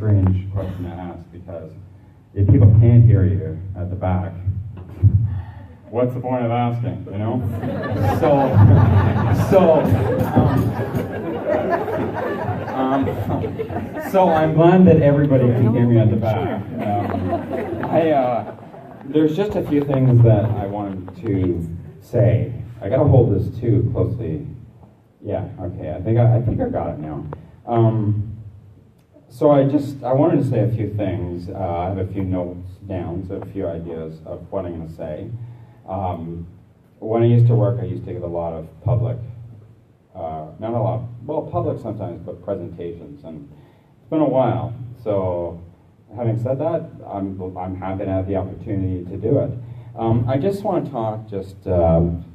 strange question to ask, because if people can't hear you at the back, what's the point of asking, you know? So I'm glad that everybody can hear me at the back. There's just a few things that I wanted to say. I gotta hold this too closely. Yeah, okay, I think I got it now. So I wanted to say a few things. I have a few notes down, so a few ideas of what I'm gonna say. When I used to work, I used to give a lot of public, not a lot, well, public sometimes, but presentations, and it's been a while. So having said that, I'm happy to have the opportunity to do it. I just want to talk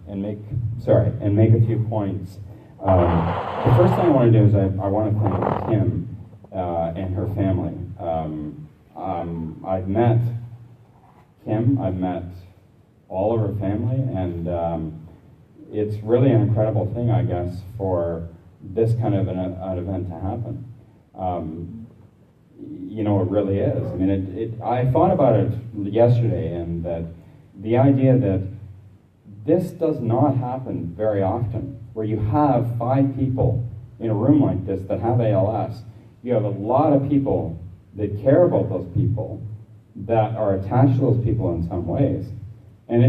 and make a few points. The first thing I want to do is I want to thank Kim and her family. I've met Kim, I've met all of her family, and it's really an incredible thing, I guess, for this kind of an event to happen. You know, it really is. I mean, I thought about it yesterday, and that the idea that this does not happen very often, where you have 5 people in a room like this that have ALS. You have a lot of people that care about those people, that are attached to those people in some ways, and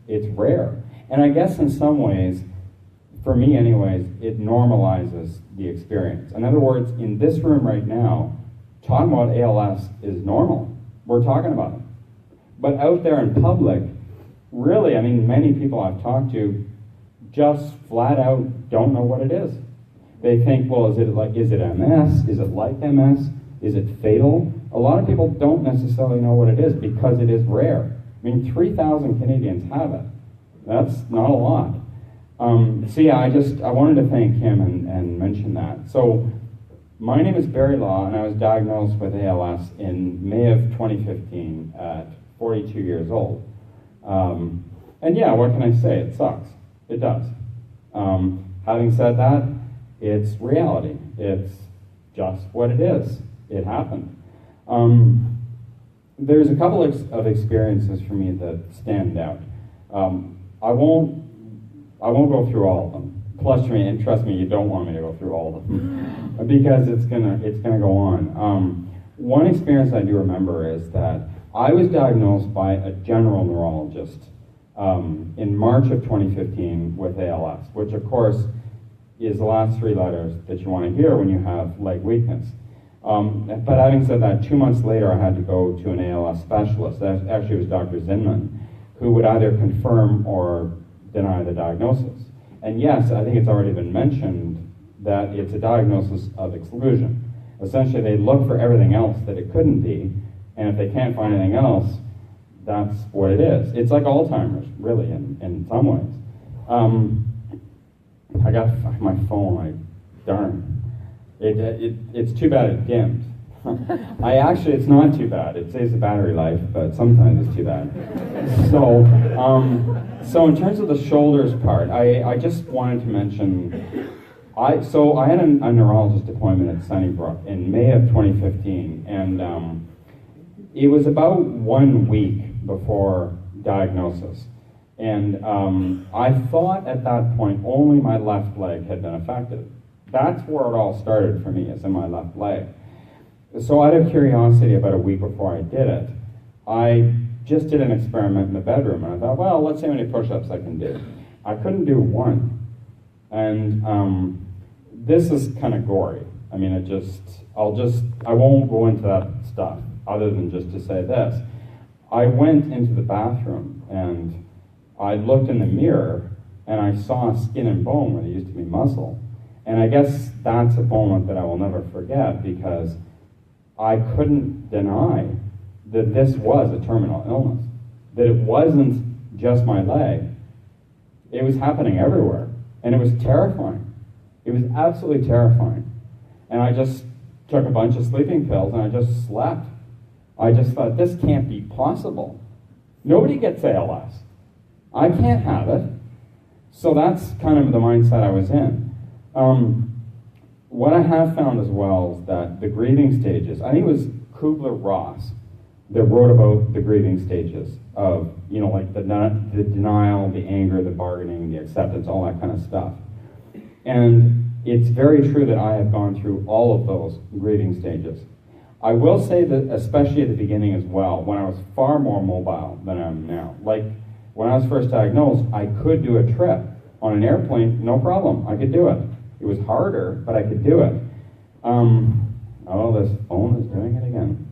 it's rare. And I guess in some ways, for me anyways, it normalizes the experience. In other words, in this room right now, talking about ALS is normal. We're talking about it. But out there in public, really, I mean, many people I've talked to just flat out don't know what it is. They think, well, is it MS? Is it like MS? Is it fatal? A lot of people don't necessarily know what it is because it is rare. I mean, 3,000 Canadians have it. That's not a lot. So yeah, I wanted to thank him and mention that. So my name is Barry Law, and I was diagnosed with ALS in May of 2015 at 42 years old. And yeah, what can I say? It sucks. It does. Having said that, it's reality. It's just what it is. It happened. There's a couple of experiences for me that stand out. I won't go through all of them. Trust me, you don't want me to go through all of them because it's gonna go on. One experience I do remember is that I was diagnosed by a general neurologist in March of 2015 with ALS, which of course is the last 3 letters that you want to hear when you have leg weakness. But having said that, 2 months later I had to go to an ALS specialist. Actually, it was Dr. Zinman, who would either confirm or deny the diagnosis. And yes, I think it's already been mentioned that it's a diagnosis of exclusion. Essentially, they look for everything else that it couldn't be, and if they can't find anything else, that's what it is. It's like Alzheimer's, really, in some ways. I got my phone, darn. It's too bad it dimmed. It's not too bad. It saves the battery life, but sometimes it's too bad. So in terms of the shoulders part, I just wanted to mention, I had a neurologist appointment at Sunnybrook in May of 2015, and it was about 1 week before diagnosis. And I thought at that point only my left leg had been affected. That's where it all started for me, is in my left leg. So out of curiosity, about a week before I did it, I just did an experiment in the bedroom, and I thought, well, let's see how many push-ups I can do. I couldn't do 1. And this is kind of gory. I mean, I won't go into that stuff, other than just to say this. I went into the bathroom, and I looked in the mirror, and I saw skin and bone where there used to be muscle. And I guess that's a moment that I will never forget, because I couldn't deny that this was a terminal illness, that it wasn't just my leg. It was happening everywhere, and it was terrifying. It was absolutely terrifying. And I just took a bunch of sleeping pills, and I just slept. I just thought, this can't be possible. Nobody gets ALS. I can't have it. So that's kind of the mindset I was in. what I have found as well is that the grieving stages, I think it was Kubler-Ross that wrote about the grieving stages of, like the denial, the anger, the bargaining, the acceptance, all that kind of stuff. And it's very true that I have gone through all of those grieving stages. I will say that especially at the beginning as well, when I was far more mobile than I am now. Like when I was first diagnosed, I could do a trip on an airplane, no problem, I could do it. It was harder, but I could do it. Oh, this phone is doing it again.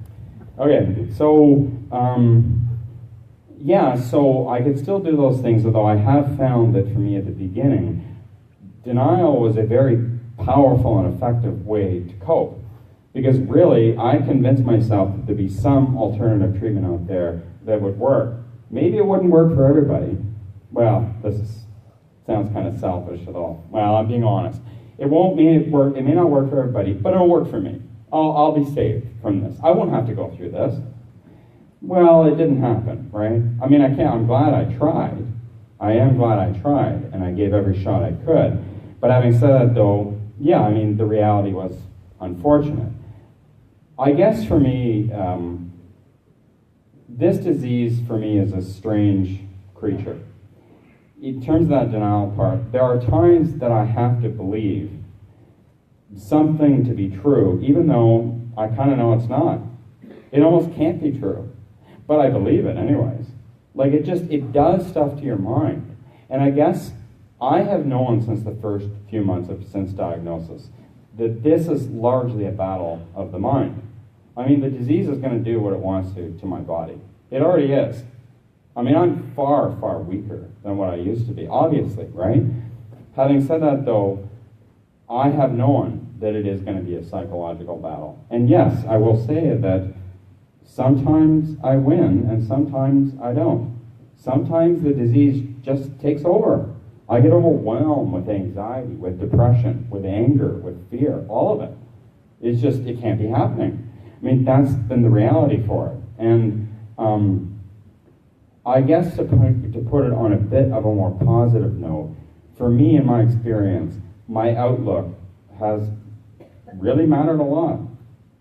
Okay, so, so I could still do those things, although I have found that for me at the beginning, denial was a very powerful and effective way to cope. Because really, I convinced myself that there'd be some alternative treatment out there that would work. Maybe it wouldn't work for everybody. Well, sounds kind of selfish at all. Well, I'm being honest. It may not work for everybody, but it'll work for me. I'll be saved from this. I won't have to go through this. Well, it didn't happen, right? I mean, I'm glad I tried. I am glad I tried, and I gave every shot I could. But having said that, though, the reality was unfortunate. I guess for me, this disease for me is a strange creature. In terms of that denial part, there are times that I have to believe something to be true, even though I kind of know it's not. It almost can't be true, but I believe it anyways. Like it does stuff to your mind. And I guess I have known since the first few months since diagnosis that this is largely a battle of the mind. I mean, the disease is going to do what it wants to my body. It already is. I mean, I'm far, far weaker than what I used to be, obviously, right? Having said that, though, I have known that it is going to be a psychological battle. And yes, I will say that sometimes I win and sometimes I don't. Sometimes the disease just takes over. I get overwhelmed with anxiety, with depression, with anger, with fear, all of it. It can't be happening. I mean, that's been the reality for it. And I guess to put it on a bit of a more positive note, for me in my experience, my outlook has really mattered a lot.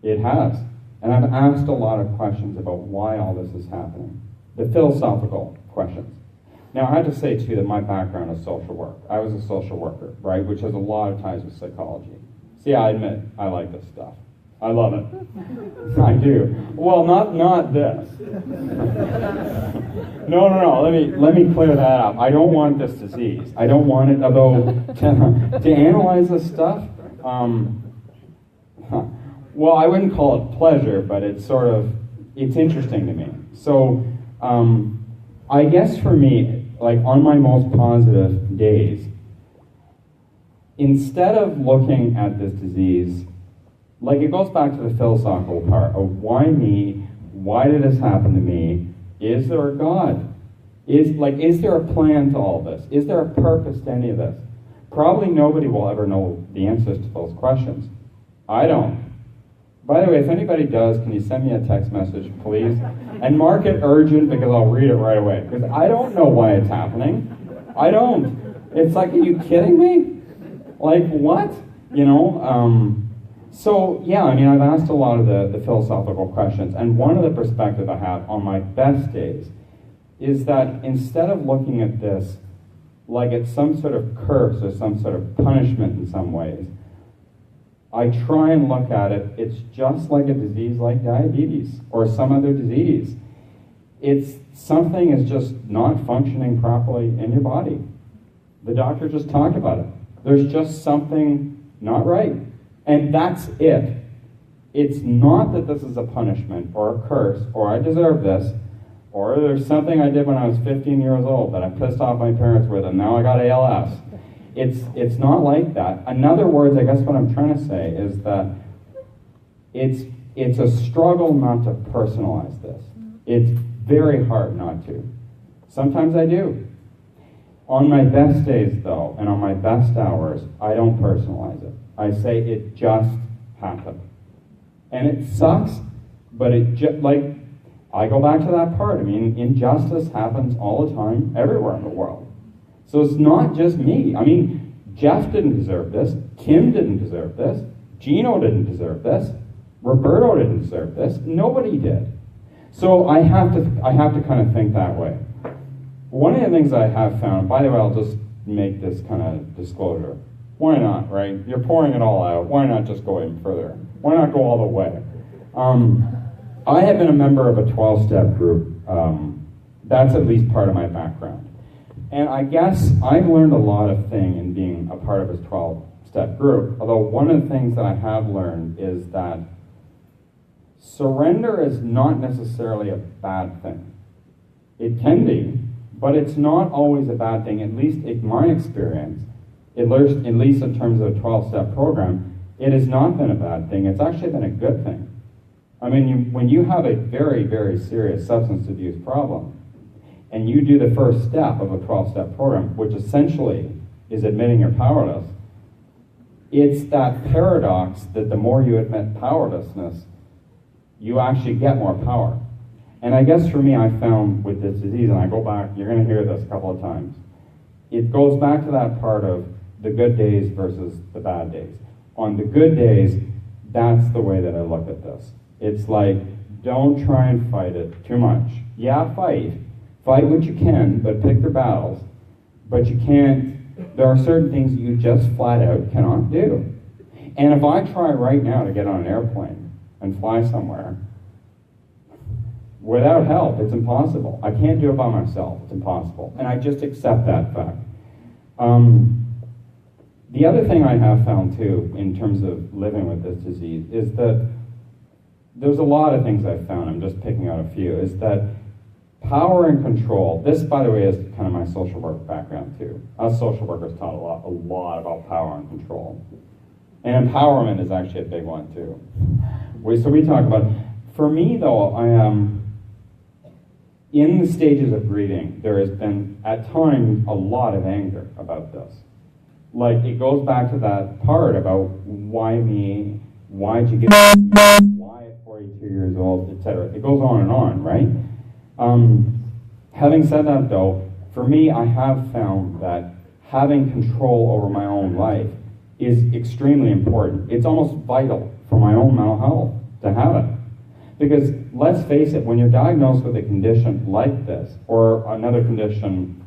It has. And I've asked a lot of questions about why all this is happening. The philosophical questions. Now, I have to say, too, that my background is social work. I was a social worker, right, which has a lot of ties with psychology. See, I admit, I like this stuff. I love it. I do. Well, not this. No. Let me clear that up. I don't want this disease. I don't want it. Although to analyze this stuff, well, I wouldn't call it pleasure, but it's interesting to me. So, I guess for me, like on my most positive days, instead of looking at this disease, like it goes back to the philosophical part of why me, why did this happen to me, is there a God? Is there a plan to all this? Is there a purpose to any of this? Probably nobody will ever know the answers to those questions. I don't. By the way, if anybody does, can you send me a text message, please? And mark it urgent because I'll read it right away. Because I don't know why it's happening. I don't. It's like, are you kidding me? Like, what? So, yeah, I mean, I've asked a lot of the philosophical questions. And one of the perspectives I have on my best days is that instead of looking at this like it's some sort of curse or some sort of punishment in some ways, I try and look at it, it's just like a disease like diabetes or some other disease. It's something is just not functioning properly in your body. The doctor just talked about it. There's just something not right. And that's it. It's not that this is a punishment or a curse or I deserve this or there's something I did when I was 15 years old that I pissed off my parents with and now I got ALS. It's not like that. In other words, I guess what I'm trying to say is that it's a struggle not to personalize this. It's very hard not to. Sometimes I do. On my best days, though, and on my best hours, I don't personalize it. I say it just happened. And it sucks, but I go back to that part. I mean, injustice happens all the time, everywhere in the world. So it's not just me. I mean, Jeff didn't deserve this. Kim didn't deserve this. Gino didn't deserve this. Roberto didn't deserve this. Nobody did. So I have to kind of think that way. One of the things I have found, by the way, I'll just make this kind of disclosure. Why not, right? You're pouring it all out. Why not just go even further? Why not go all the way? I have been a member of a 12-step group. That's at least part of my background. And I guess I've learned a lot of things in being a part of this 12-step group, although one of the things that I have learned is that surrender is not necessarily a bad thing. It can be, but it's not always a bad thing, at least in my experience, at least in terms of a 12-step program, it has not been a bad thing. It's actually been a good thing. I mean, when you have a very, very serious substance abuse problem, and you do the first step of a 12-step program, which essentially is admitting you're powerless, it's that paradox that the more you admit powerlessness, you actually get more power. And I guess for me, I found with this disease, and I go back, you're going to hear this a couple of times, it goes back to that part of the good days versus the bad days. On the good days, that's the way that I look at this. It's like, don't try and fight it too much. Yeah, fight what you can, but pick your battles. But you can't, there are certain things that you just flat out cannot do. And if I try right now to get on an airplane and fly somewhere, without help, it's impossible. I can't do it by myself, it's impossible. And I just accept that fact. The other thing I have found too, in terms of living with this disease, is that there's a lot of things I've found, I'm just picking out a few, is that power and control, this by the way is kind of my social work background too. Us social workers taught a lot about power and control. And empowerment is actually a big one too. So we talk about, for me though, I am, in the stages of grieving, there has been at times a lot of anger about this. Like it goes back to that part about why me, why'd you get why at 42 years old, etc. It goes on, right? Having said that though, for me, I have found that having control over my own life is extremely important. It's almost vital for my own mental health to have it. Because let's face it, when you're diagnosed with a condition like this, or another condition,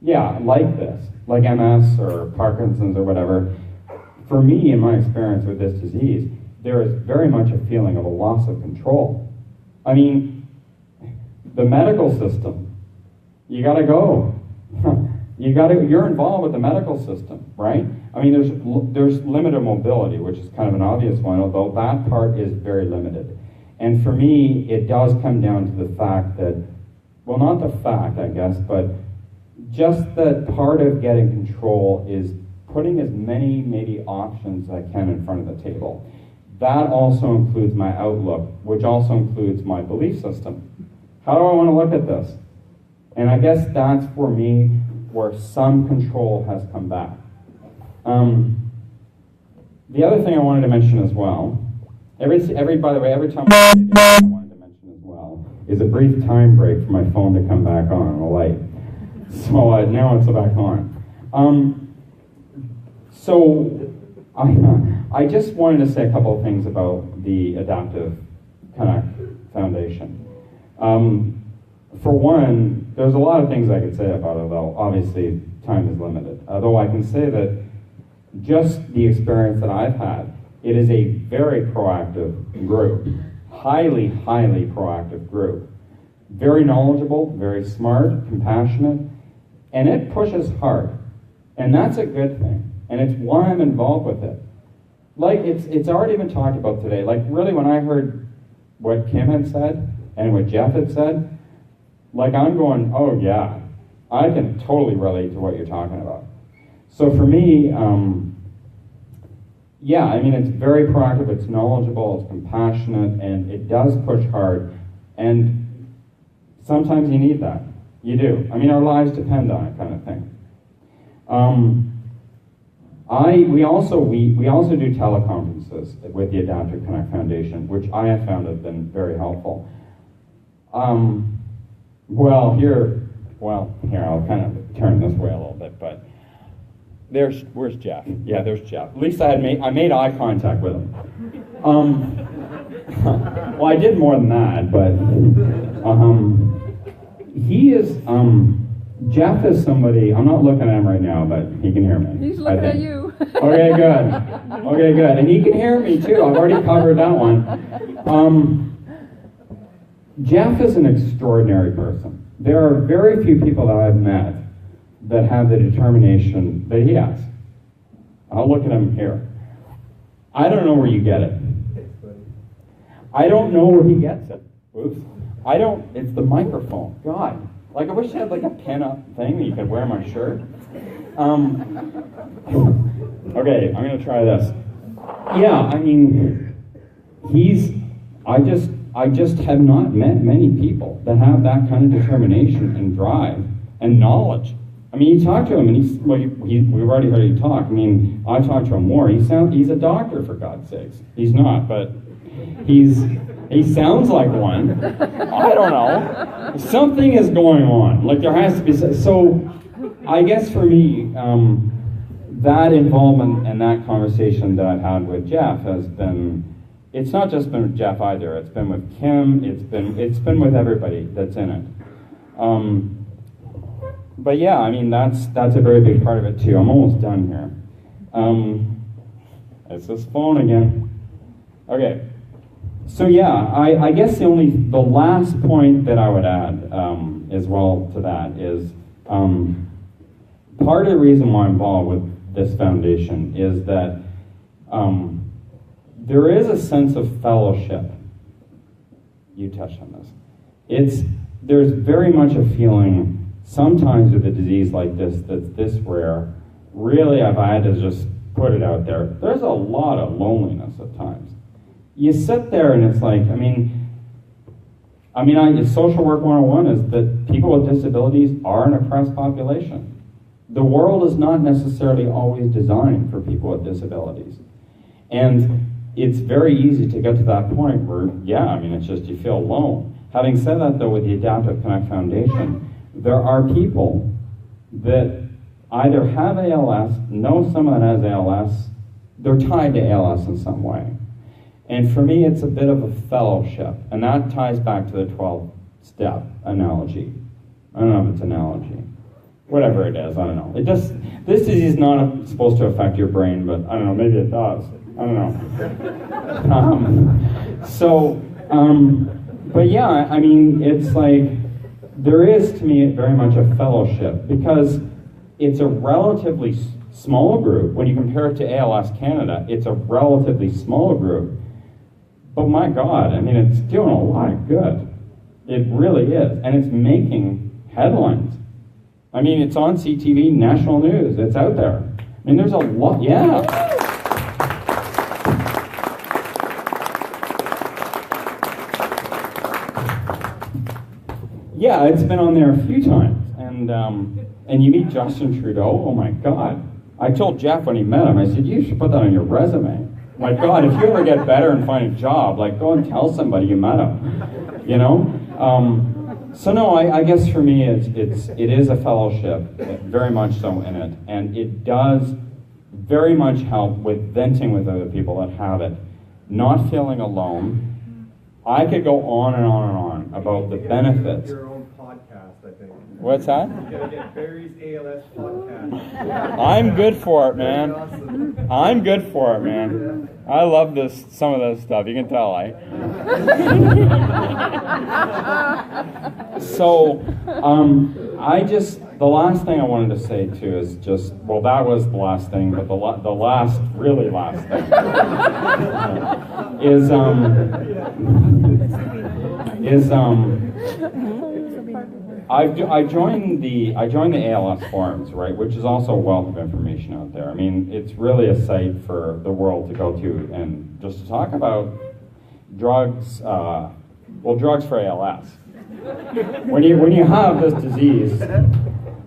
like this, like MS or Parkinson's or whatever, for me, in my experience with this disease, there is very much a feeling of a loss of control. I mean, the medical system, you gotta go. You're involved with the medical system, right? I mean, there's limited mobility, which is kind of an obvious one, although that part is very limited. And for me, it does come down to the fact that, well, not the fact, I guess, but just that part of getting control is putting as many maybe options as I can in front of the table. That also includes my outlook, which also includes my belief system. How do I want to look at this? And I guess that's for me where some control has come back. The other thing I wanted to mention as well, by the way, every time I wanted to mention as well, is a brief time break for my phone to come back on, the light. So now it's back on. I just wanted to say a couple of things about the Adaptive Canuck Foundation. For one, there's a lot of things I could say about it, though obviously time is limited. Although I can say that just the experience that I've had, it is a very proactive group, highly, highly proactive group. Very knowledgeable, very smart, compassionate, and it pushes hard. And that's a good thing. And it's why I'm involved with it. Like, it's already been talked about today. Like, really, when I heard what Kim had said and what Jeff had said, like, I'm going, oh yeah, I can totally relate to what you're talking about. So for me, it's very proactive, it's knowledgeable, it's compassionate, and it does push hard. And sometimes you need that. You do. I mean, our lives depend on it, kind of thing. We also do teleconferences with the Adaptive Canuck Foundation, which I have found have been very helpful. Here, I'll kind of turn this way a little bit, but Where's Jeff? Yeah, there's Jeff. At least I made eye contact with him. Well, I did more than that, but he is. Jeff is somebody. I'm not looking at him right now, but he can hear me. He's looking at you. Okay, good. Okay, good. And he can hear me too. I've already covered that one. Jeff is an extraordinary person. There are very few people that I've met that have the determination that he has. I'll look at him here. I don't know where you get it. I don't know where he gets it. Oops. It's the microphone. God. Like, I wish I had like a pin-up thing that you could wear on my shirt. Okay, I'm going to try this. Yeah, I mean, I just have not met many people that have that kind of determination and drive and knowledge. I mean, you talk to him, and we've already heard you talk. I mean, I talked to him more. He's a doctor, for God's sakes. He's not, but he sounds like one. I don't know. Something is going on. Like, there has to be. So, I guess for me, that involvement and that conversation that I've had with Jeff has been. It's not just been with Jeff either. It's been with Kim. It's been with everybody that's in it. But yeah, I mean, that's a very big part of it too. I'm almost done here. It's this phone again. Okay. So yeah, I guess the last point that I would add as well to that is part of the reason why I'm involved with this foundation is that there is a sense of fellowship. You touched on this. There's very much a feeling sometimes with a disease like this that's this rare. Really, if I had to just put it out there, there's a lot of loneliness at times. You sit there and it's like, social work 101 is that people with disabilities are an oppressed population. The world is not necessarily always designed for people with disabilities. And it's very easy to get to that point where, it's just you feel alone. Having said that, though, with the Adaptive Canuck Foundation, there are people that either have ALS, know someone that has ALS, they're tied to ALS in some way. And for me, it's a bit of a fellowship. And that ties back to the 12-step analogy. I don't know if it's analogy. Whatever it is, I don't know. This disease is not supposed to affect your brain, but I don't know, maybe it does. I don't know. But yeah, I mean, it's like, there is to me very much a fellowship because it's a relatively small group. When you compare it to ALS Canada, it's a relatively small group. But my God, it's doing a lot of good. It really is. And it's making headlines. It's on CTV, national news. It's out there. There's a lot, yeah. Yeah, it's been on there a few times. And you meet Justin Trudeau, oh my God. I told Jeff when he met him, I said, you should put that on your resume. My God, if you ever get better and find a job, go and tell somebody you met him, So no, I guess for me, it is a fellowship, very much so in it, and it does very much help with venting with other people that have it, not feeling alone. I could go on and on and on about the benefits. Your own podcast, I think. What's that? You gotta get Barry's ALS podcast. I'm good for it, man. I'm good for it, man. I love some of this stuff. You can tell, So, the last thing I wanted to say too is that was the last thing, but the really last thing I joined the ALS forums, right, which is also a wealth of information out there. It's really a site for the world to go to and just to talk about drugs, drugs for ALS. When you have this disease,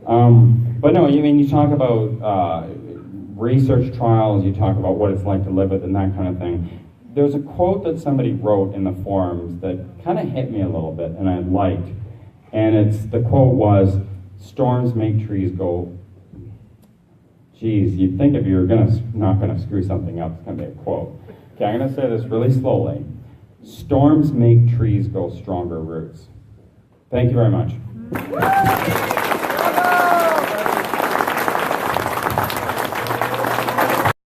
but no, you talk about research trials, you talk about what it's like to live with and that kind of thing. There's a quote that somebody wrote in the forums that kind of hit me a little bit and I liked. And the quote was, storms make trees go, Geez, you'd think if you were not gonna screw something up, it's gonna be a quote. Okay, I'm gonna say this really slowly. Storms make trees grow stronger roots. Thank you very much.